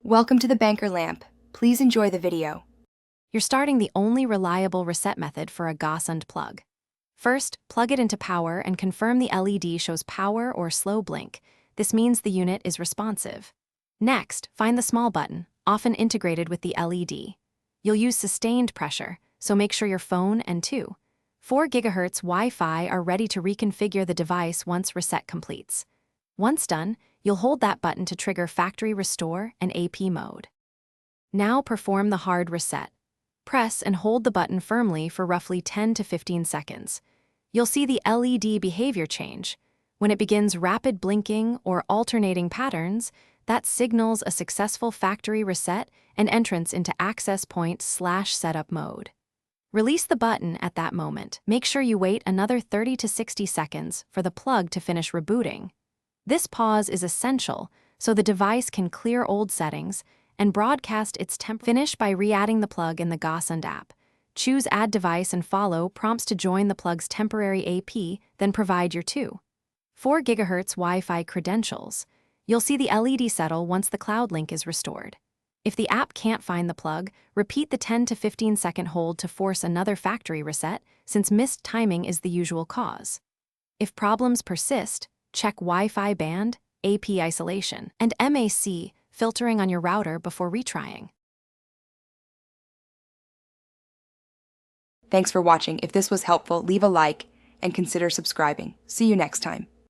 Welcome to the Banker Lamp. Please enjoy the video. You're starting the only reliable reset method for a Gosund plug. First, plug it into power and confirm the LED shows power or slow blink. This means the unit is responsive. Next, find the small button, often integrated with the LED. You'll use sustained pressure, so make sure your phone and 4 GHz Wi-Fi are ready to reconfigure the device once reset completes. Once done, you'll hold that button to trigger factory restore and AP mode. Now perform the hard reset. Press and hold the button firmly for roughly 10 to 15 seconds. You'll see the LED behavior change. When it begins rapid blinking or alternating patterns, that signals a successful factory reset and entrance into access point/setup mode. Release the button at that moment. Make sure you wait another 30 to 60 seconds for the plug to finish rebooting. This pause is essential so the device can clear old settings and broadcast its temp. Finish by re-adding the plug in the Gosund app. Choose Add Device and follow prompts to join the plug's temporary AP, then provide your 4 GHz Wi-Fi credentials. You'll see the LED settle once the cloud link is restored. If the app can't find the plug, repeat the 10 to 15 second hold to force another factory reset, since missed timing is the usual cause. If problems persist, check Wi-Fi band, AP isolation, and MAC filtering on your router before retrying. Thanks for watching. If this was helpful, leave a like and consider subscribing. See you next time.